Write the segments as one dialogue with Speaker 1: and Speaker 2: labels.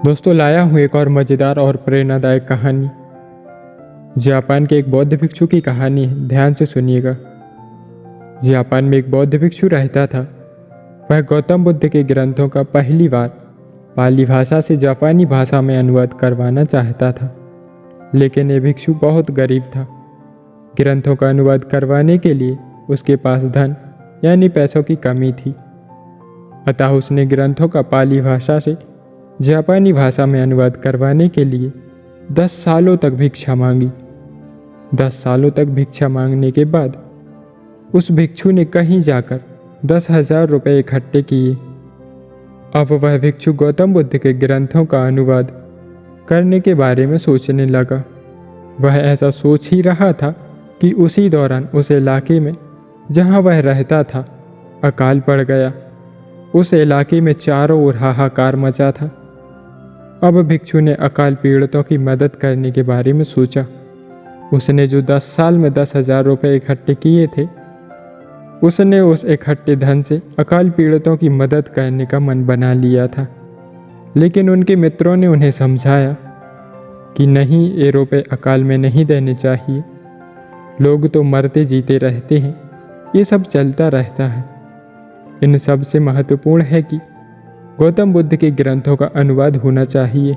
Speaker 1: दोस्तों, लाया हूँ एक और मज़ेदार और प्रेरणादायक कहानी। जापान के एक बौद्ध भिक्षु की कहानी है, ध्यान से सुनिएगा। जापान में एक बौद्ध भिक्षु रहता था। वह गौतम बुद्ध के ग्रंथों का पहली बार पाली भाषा से जापानी भाषा में अनुवाद करवाना चाहता था, लेकिन ये भिक्षु बहुत गरीब था। ग्रंथों का अनुवाद करवाने के लिए उसके पास धन यानी पैसों की कमी थी। अतः उसने ग्रंथों का पाली भाषा से जापानी भाषा में अनुवाद करवाने के लिए 10 सालों तक भिक्षा मांगी। 10 सालों तक भिक्षा मांगने के बाद उस भिक्षु ने कहीं जाकर 10,000 रुपये इकट्ठे किए। अब वह भिक्षु गौतम बुद्ध के ग्रंथों का अनुवाद करने के बारे में सोचने लगा। वह ऐसा सोच ही रहा था कि उसी दौरान उस इलाके में जहां वह रहता था अकाल पड़ गया। उस इलाके में चारों ओर हाहाकार मचा था। अब भिक्षु ने अकाल पीड़ितों की मदद करने के बारे में सोचा। उसने जो 10 साल में 10,000 रुपये इकट्ठे किए थे, उसने उस इकट्ठे धन से अकाल पीड़ितों की मदद करने का मन बना लिया था। लेकिन उनके मित्रों ने उन्हें समझाया कि नहीं, ये रुपये अकाल में नहीं देने चाहिए। लोग तो मरते जीते रहते हैं, ये सब चलता रहता है। इन सब से महत्वपूर्ण है कि गौतम बुद्ध के ग्रंथों का अनुवाद होना चाहिए,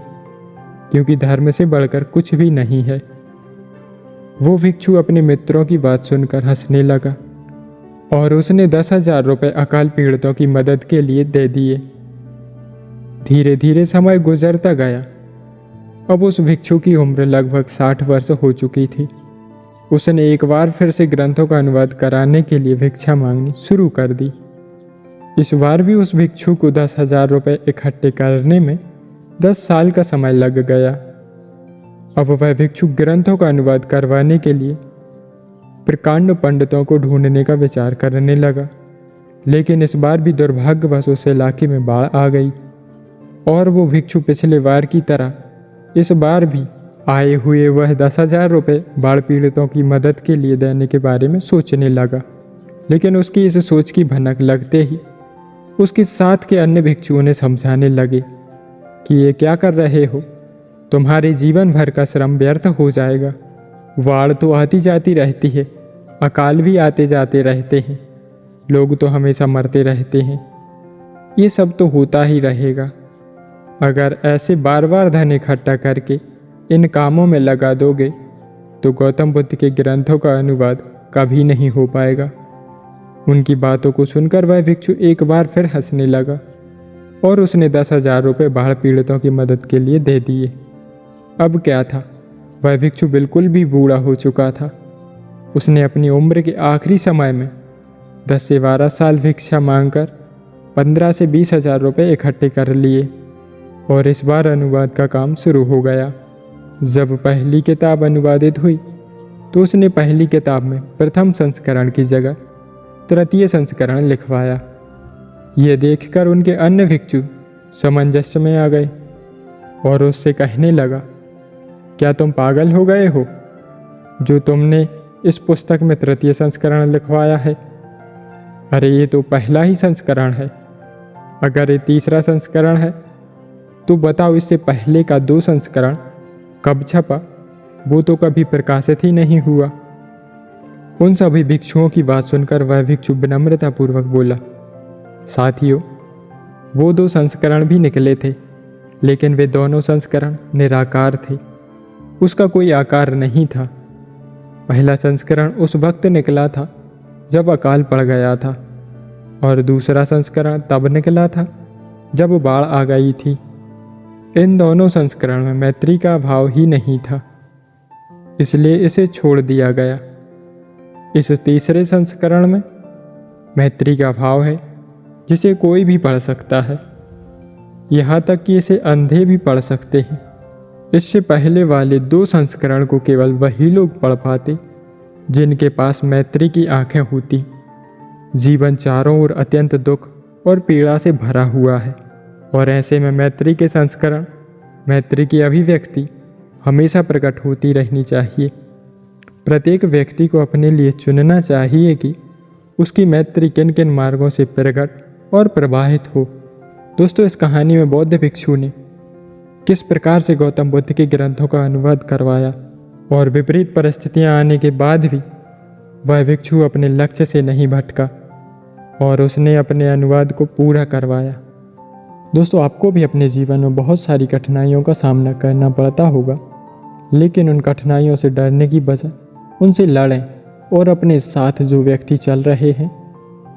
Speaker 1: क्योंकि धर्म से बढ़कर कुछ भी नहीं है। वो भिक्षु अपने मित्रों की बात सुनकर हंसने लगा और उसने 10,000 रुपये अकाल पीड़ितों की मदद के लिए दे दिए। धीरे धीरे समय गुजरता गया। अब उस भिक्षु की उम्र लगभग 60 वर्ष हो चुकी थी। उसने एक बार फिर से ग्रंथों का अनुवाद कराने के लिए भिक्षा मांगनी शुरू कर दी। इस बार भी उस भिक्षु को 10,000 रुपये इकट्ठे करने में 10 साल का समय लग गया। अब वह भिक्षु ग्रंथों का अनुवाद करवाने के लिए प्रकांड पंडितों को ढूंढने का विचार करने लगा। लेकिन इस बार भी दुर्भाग्यवश उस इलाके में बाढ़ आ गई और वो भिक्षु पिछले बार की तरह इस बार भी आए हुए वह 10,000 रुपये बाढ़ पीड़ितों की मदद के लिए देने के बारे में सोचने लगा। लेकिन उसकी इस सोच की भनक लगते ही उसके साथ के अन्य भिक्षुओं ने समझाने लगे कि ये क्या कर रहे हो, तुम्हारे जीवन भर का श्रम व्यर्थ हो जाएगा। बाढ़ तो आती जाती रहती है, अकाल भी आते जाते रहते हैं, लोग तो हमेशा मरते रहते हैं, ये सब तो होता ही रहेगा। अगर ऐसे बार बार धन इकट्ठा करके इन कामों में लगा दोगे तो गौतम बुद्ध के ग्रंथों का अनुवाद कभी नहीं हो पाएगा। उनकी बातों को सुनकर वह भिक्षु एक बार फिर हंसने लगा और उसने 10,000 रुपये बाढ़ पीड़ितों की मदद के लिए दे दिए। अब क्या था, वह भिक्षु बिल्कुल भी बूढ़ा हो चुका था। उसने अपनी उम्र के आखिरी समय में 10 से 12 साल भिक्षा मांगकर 15 से 20,000 रुपये इकट्ठे कर लिए और इस बार अनुवाद का काम शुरू हो गया। जब पहली किताब अनुवादित हुई तो उसने पहली किताब में प्रथम संस्करण की जगह तृतीय संस्करण लिखवाया। ये देखकर उनके अन्य भिक्षु सामंजस्य में आ गए और उससे कहने लगा, क्या तुम पागल हो गए हो जो तुमने इस पुस्तक में तृतीय संस्करण लिखवाया है? अरे ये तो पहला ही संस्करण है। अगर ये तीसरा संस्करण है तो बताओ इससे पहले का 2 संस्करण कब छपा? वो तो कभी प्रकाशित ही नहीं हुआ। उन सभी भिक्षुओं की बात सुनकर वह भिक्षु विनम्रतापूर्वक बोला, साथियों, वो 2 संस्करण भी निकले थे, लेकिन वे दोनों संस्करण निराकार थे, उसका कोई आकार नहीं था। पहला संस्करण उस वक्त निकला था जब अकाल पड़ गया था और दूसरा संस्करण तब निकला था जब बाढ़ आ गई थी। इन दोनों संस्करण में मैत्री का भाव ही नहीं था, इसलिए इसे छोड़ दिया गया। इस तीसरे संस्करण में मैत्री का भाव है, जिसे कोई भी पढ़ सकता है, यहाँ तक कि इसे अंधे भी पढ़ सकते हैं। इससे पहले वाले 2 संस्करण को केवल वही लोग पढ़ पाते जिनके पास मैत्री की आंखें होती। जीवन चारों ओर अत्यंत दुख और पीड़ा से भरा हुआ है और ऐसे में मैत्री के संस्करण, मैत्री की अभिव्यक्ति हमेशा प्रकट होती रहनी चाहिए। प्रत्येक व्यक्ति को अपने लिए चुनना चाहिए कि उसकी मैत्री किन किन मार्गों से प्रकट और प्रवाहित हो। दोस्तों, इस कहानी में बौद्ध भिक्षु ने किस प्रकार से गौतम बुद्ध के ग्रंथों का अनुवाद करवाया और विपरीत परिस्थितियां आने के बाद भी वह भिक्षु अपने लक्ष्य से नहीं भटका और उसने अपने अनुवाद को पूरा करवाया। दोस्तों, आपको भी अपने जीवन में बहुत सारी कठिनाइयों का सामना करना पड़ता होगा, लेकिन उन कठिनाइयों से डरने की बजाय उनसे लड़ें और अपने साथ जो व्यक्ति चल रहे हैं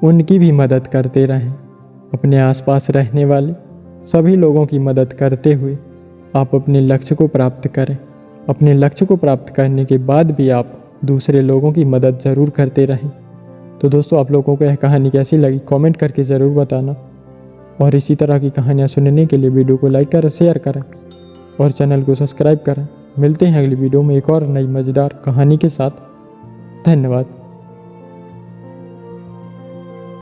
Speaker 1: उनकी भी मदद करते रहें। अपने आसपास रहने वाले सभी लोगों की मदद करते हुए आप अपने लक्ष्य को प्राप्त करें। अपने लक्ष्य को प्राप्त करने के बाद भी आप दूसरे लोगों की मदद ज़रूर करते रहें। तो दोस्तों, आप लोगों को यह कहानी कैसी लगी कमेंट करके ज़रूर बताना, और इसी तरह की कहानियाँ सुनने के लिए वीडियो को लाइक करें, शेयर करें और चैनल को सब्सक्राइब करें। मिलते हैं अगली वीडियो में एक और नई मज़ेदार कहानी के साथ। धन्यवाद।